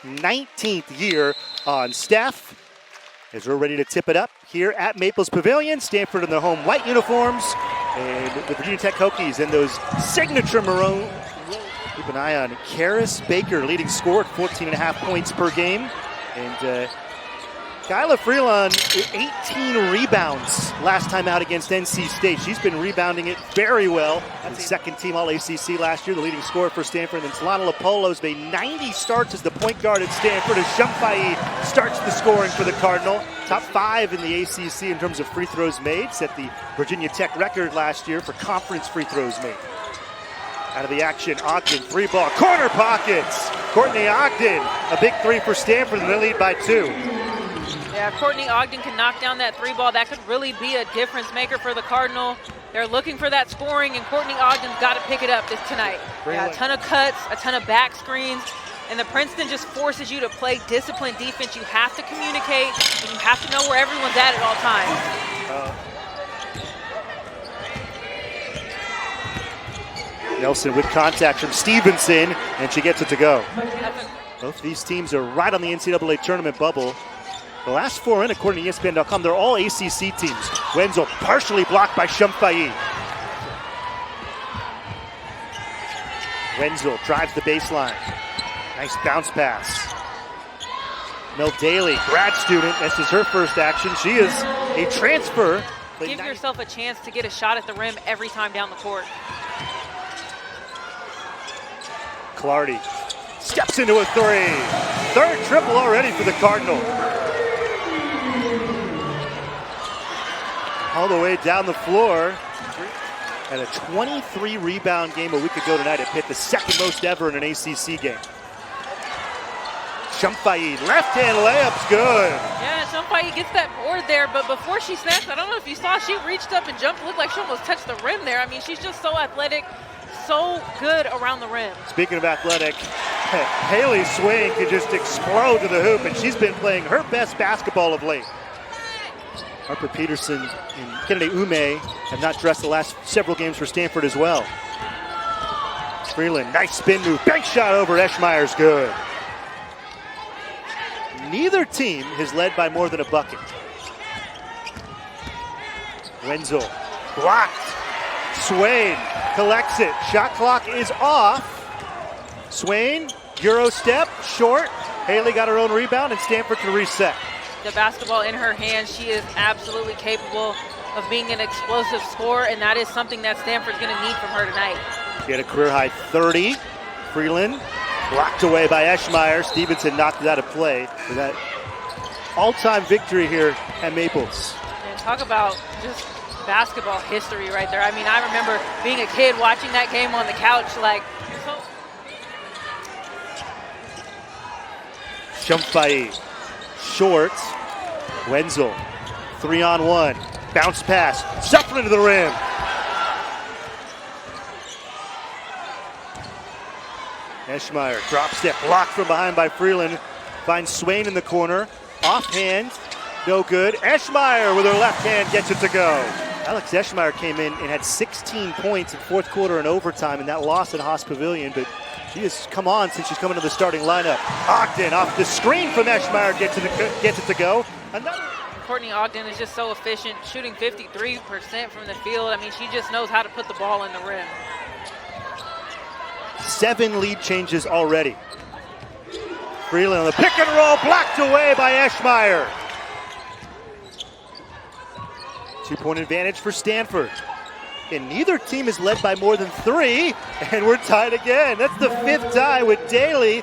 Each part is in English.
19th year on staff as we're ready to tip it up here at Maples Pavilion. Stanford in their home white uniforms and the Virginia Tech Hokies in those signature maroon. Keep an eye on Carys Baker, leading scorer at 14.5 points per game. And Kyla Freeland, 18 rebounds last time out against NC State. She's been rebounding it very well. That's the second team All-ACC last year, the leading scorer for Stanford. And then Solana Lapolo's made 90 starts as the point guard at Stanford as Shumpai starts the scoring for the Cardinal. Top 5 in the ACC in terms of free throws made. Set the Virginia Tech record last year for conference free throws made. Out of the action, Ogden, 3-ball, corner pockets. Courtney Ogden, a big 3 for Stanford, and they lead by 2. Yeah, Courtney Ogden can knock down that 3-ball. That could really be a difference maker for the Cardinal. They're looking for that scoring, and Courtney Ogden's got to pick it up tonight. Yeah, a ton of cuts, a ton of back screens, and the Princeton just forces you to play disciplined defense. You have to communicate, and you have to know where everyone's at all times. Nelson with contact from Stevenson, and she gets it to go. Both these teams are right on the NCAA tournament bubble. The last 4 in, according to ESPN.com, they're all ACC teams. Wenzel partially blocked by Shumpai. Wenzel drives the baseline. Nice bounce pass. Mel Daly, grad student, this is her first action. She is a transfer. Give yourself a chance to get a shot at the rim every time down the court. Clardy steps into a 3. Third triple already for the Cardinal. All the way down the floor. And a 23 rebound game a week ago tonight at Pitt, the second most ever in an ACC game. Shumpai, left hand layup's good. Yeah, Shumpai gets that board there, but before she snaps, I don't know if you saw, she reached up and jumped, looked like she almost touched the rim there. I mean, she's just so athletic, so good around the rim. Speaking of athletic, Haley Swain could just explode to the hoop, and she's been playing her best basketball of late. Harper Peterson and Kennedy Ume have not dressed the last several games for Stanford as well. Freeland, nice spin move, bank shot over Eschmeyer's good. Neither team has led by more than a bucket. Wenzel, blocked. Swain collects it. Shot clock is off. Swain, Euro step, short. Haley got her own rebound, and Stanford can reset. The basketball in her hands, she is absolutely capable of being an explosive scorer, and that is something that Stanford's going to need from her tonight. She had a career-high 30. Freeland blocked away by Eschmeyer. Stevenson knocked it out of play for that all-time victory here at Maples. And talk about just basketball history right there. I mean, I remember being a kid watching that game on the couch like, Shumpai, short. Wenzel, 3-on-1. Bounce pass, shuffling to the rim. Eschmeyer, drop step, blocked from behind by Freeland. Finds Swain in the corner. Offhand, no good. Eschmeyer with her left hand gets it to go. Alex Eschmeyer came in and had 16 points in fourth quarter and overtime in that loss at Haas Pavilion, but she has come on since she's come into the starting lineup. Ogden off the screen from Eschmeyer gets it to go. Courtney Ogden is just so efficient, shooting 53% from the field. I mean, she just knows how to put the ball in the rim. 7 lead changes already. Freeland on the pick and roll, blocked away by Eschmeyer. 2-point advantage for Stanford. And neither team is led by more than 3, and we're tied again. That's the 5th tie with Daly.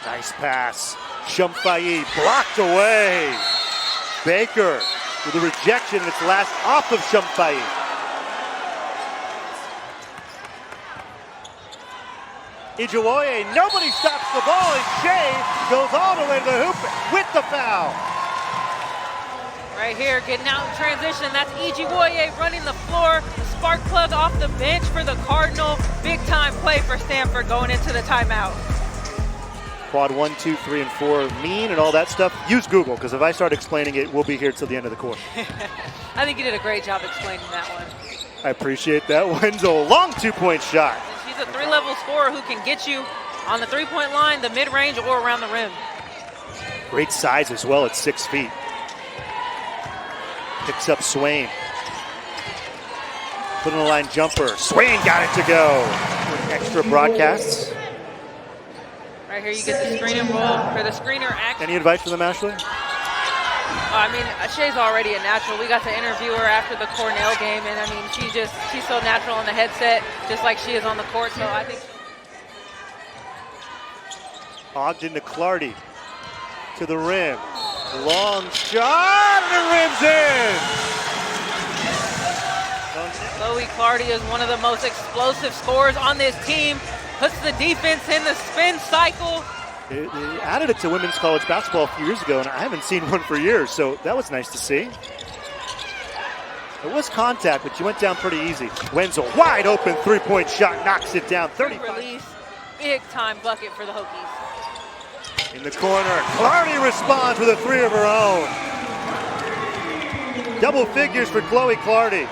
Nice pass. Shumpai blocked away. Baker with a rejection, and it's last off of Shumpai. Ijiwoye, nobody stops the ball, and Shea goes all the way to the hoop with the foul. Right here, getting out in transition. That's Ijiwoye running the floor. The spark plug off the bench for the Cardinal. Big time play for Stanford going into the timeout. Quad 1, 2, 3, and 4 mean and all that stuff. Use Google, because if I start explaining it, we'll be here till the end of the course. I think you did a great job explaining that one. I appreciate that. Wenzel, long 2-point shot. She's a 3-level scorer who can get you on the three-point line, the mid-range, or around the rim. Great size as well at 6 feet. Picks up Swain. Put in the line jumper. Swain got it to go. Extra broadcasts. Right here you get the screen and roll for the screener action. Any advice for them, Ashley? I mean, Shay's already a natural. We got to interview her after the Cornell game, and I mean, she's so natural on the headset, just like she is on the court. So I think. Ogden to Clardy, to the rim. Long shot, and the rim's in! Chloe Clardy is one of the most explosive scorers on this team. Puts the defense in the spin cycle. They added it to women's college basketball a few years ago, and I haven't seen one for years, so that was nice to see. It was contact, but you went down pretty easy. Wenzel, wide open three-point shot, knocks it down. 35. Release, big-time bucket for the Hokies. In the corner, Clardy responds with a three of her own. Double figures for Chloe Clardy.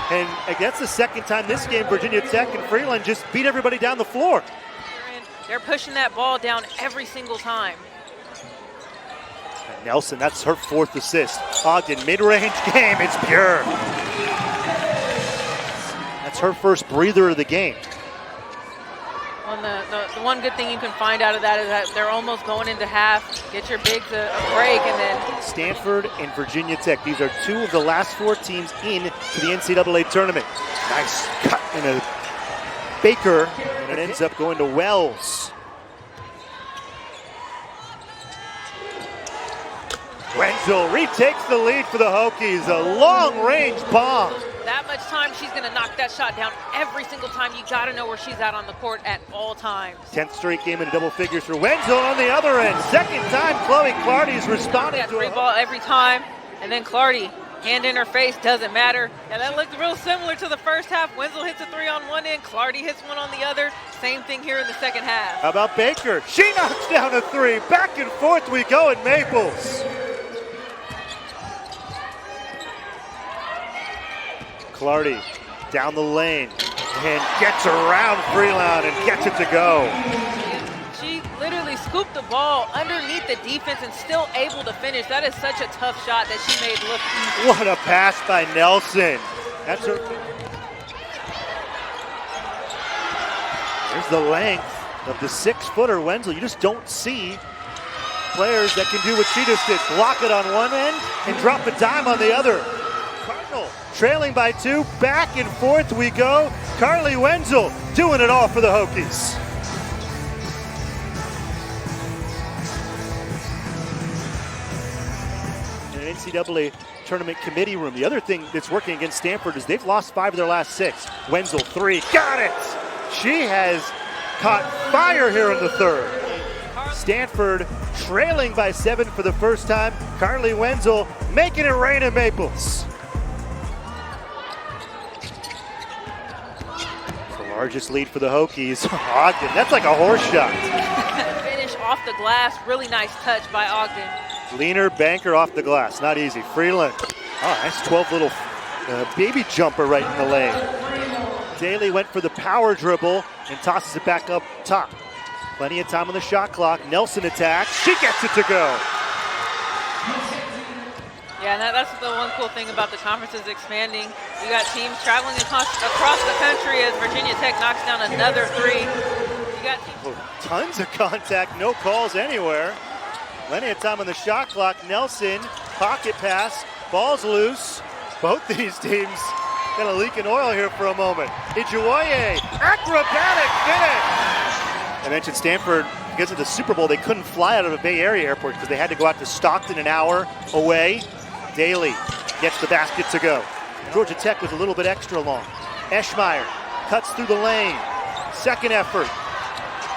And that's the second time this game Virginia Tech and Freeland just beat everybody down the floor. They're pushing that ball down every single time. And Nelson, that's her fourth assist. Ogden, mid-range game, it's pure. That's her first breather of the game. Well, the one good thing you can find out of that is that they're almost going into half. Get your bigs a break, and then Stanford and Virginia Tech. These are two of the last four teams in to the NCAA tournament. Nice cut in a Baker, and it ends up going to Wells. Wenzel retakes the lead for the Hokies. A long-range bomb. That much time, she's going to knock that shot down every single time. You got to know where she's at on the court at all times. 10th straight game in double figures for Wenzel on the other end. Second time Chloe Clardy's responded to three ball every time. And then Clardy, hand in her face, doesn't matter. And that looked real similar to the first half. Wenzel hits a three on one end, Clardy hits one on the other. Same thing here in the second half. How about Baker? She knocks down a three. Back and forth we go in Maples. Clardy down the lane and gets around Freeland and gets it to go. She literally scooped the ball underneath the defense and still able to finish. That is such a tough shot that she made look easy. What a pass by Nelson. That's her. There's the length of the 6-footer Wenzel. You just don't see players that can do what she just did. Block it on one end and drop a dime on the other. Cardinal trailing by 2, back and forth we go. Carly Wenzel doing it all for the Hokies. In an NCAA tournament committee room, the other thing that's working against Stanford is they've lost 5 of their last 6. Wenzel, 3, got it! She has caught fire here in the third. Stanford trailing by 7 for the first time. Carly Wenzel making it rain in Maples. Largest lead for the Hokies. Ogden, that's like a horse shot. Finish off the glass, really nice touch by Ogden. Leaner banker off the glass, not easy. Freeland, nice 12 little baby jumper right in the lane. Daly went for the power dribble and tosses it back up top. Plenty of time on the shot clock. Nelson attacks, she gets it to go. Yeah, and that's the one cool thing about the conference is expanding. You got teams traveling across the country as Virginia Tech knocks down another 3. You got tons of contact, no calls anywhere. Plenty of time on the shot clock. Nelson, pocket pass, ball's loose. Both these teams kind of leaking oil here for a moment. Ijuwoye, acrobatic finish. I mentioned Stanford, because of the Super Bowl, they couldn't fly out of a Bay Area airport because they had to go out to Stockton, an hour away. Daly gets the basket to go. Georgia Tech was a little bit extra long. Eschmeyer cuts through the lane. Second effort.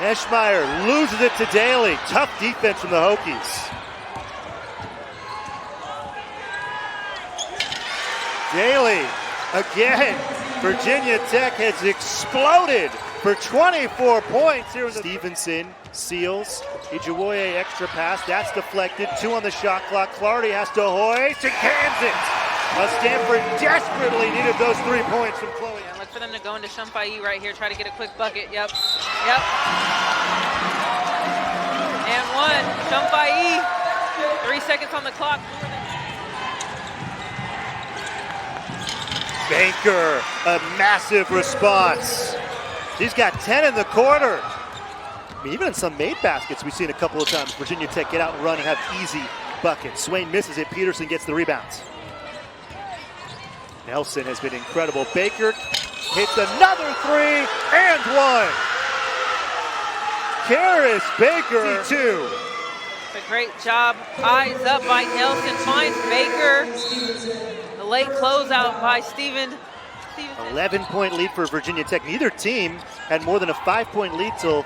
Eschmeyer loses it to Daly. Tough defense from the Hokies. Daly again. Virginia Tech has exploded for 24 points here. Stevenson seals. Ijuwoye extra pass. That's deflected. 2 on the shot clock. Clardy has to hoist and cans it. Stanford desperately needed those 3 points from Chloe. Yeah, let's for them to go into Shumpai right here, try to get a quick bucket. Yep. And one, Shumpai, 3 seconds on the clock. Baker, a massive response. She's got 10 in the quarter. I mean, even in some made baskets, we've seen a couple of times Virginia Tech get out and run and have easy buckets. Swain misses it. Peterson gets the rebounds. Nelson has been incredible. Baker hits another three and one. Carys Baker, 2. It's a great job. Eyes up by Nelson. Finds Baker. The late closeout by Stevenson. 11-point lead for Virginia Tech. Neither team had more than a 5-point lead till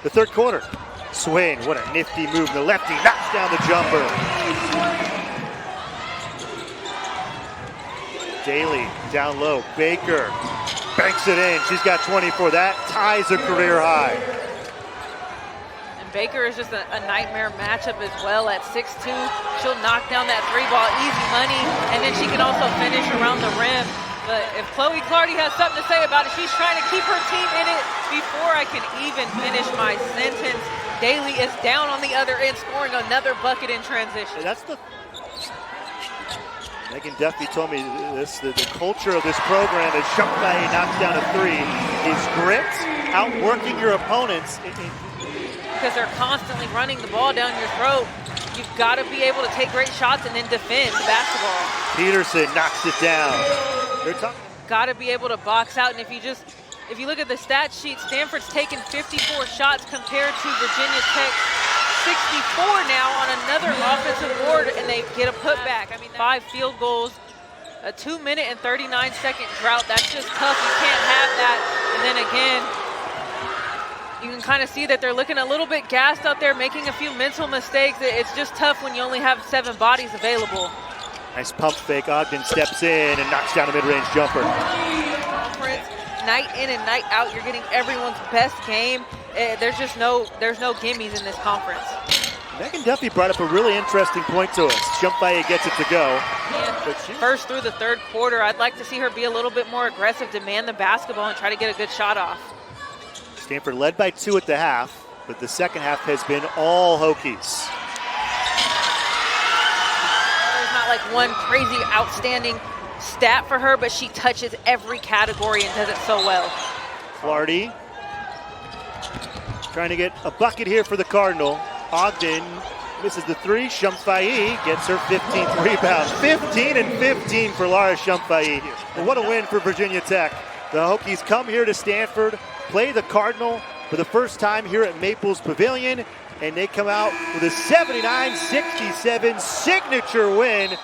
the third quarter. Swain, what a nifty move. The lefty knocks down the jumper. Daly down low. Baker banks it in. She's got 24. That ties a career high. And Baker is just a nightmare matchup as well at 6'2". She'll knock down that three ball, easy money, and then she can also finish around the rim. But if Clardy has something to say about it, she's trying to keep her team in it. Before I can even finish my sentence, Daly is down on the other end, scoring another bucket in transition. That's the Megan Duffy told me this, the culture of this program as Shumpai knocks down a three is grit, outworking your opponents. Because they're constantly running the ball down your throat. You've got to be able to take great shots and then defend the basketball. Peterson knocks it down. Got to be able to box out, and if you look at the stat sheet, Stanford's taken 54 shots compared to Virginia Tech 64 now on another offensive board, and they get a putback. I mean, 5 field goals, a 2-minute and 39-second drought. That's just tough. You can't have that. And then again, you can kind of see that they're looking a little bit gassed out there, making a few mental mistakes. It's just tough when you only have 7 bodies available. Nice pump fake. Ogden steps in and knocks down a mid-range jumper. Conference, night in and night out, you're getting everyone's best game. There's no gimmies in this conference. Megan Duffy brought up a really interesting point to us. Shumpai gets it to go. First through the third quarter, I'd like to see her be a little bit more aggressive, demand the basketball, and try to get a good shot off. Stanford led by 2 at the half, but the second half has been all Hokies. There's not like one crazy outstanding stat for her, but she touches every category and does it so well. Clardy trying to get a bucket here for the Cardinal. Ogden misses the three. Shumpai gets her 15th rebound. 15 and 15 for Laura Shumpai. What a win for Virginia Tech. The Hokies come here to Stanford, play the Cardinal for the first time here at Maples Pavilion, and they come out with a 79-67 signature win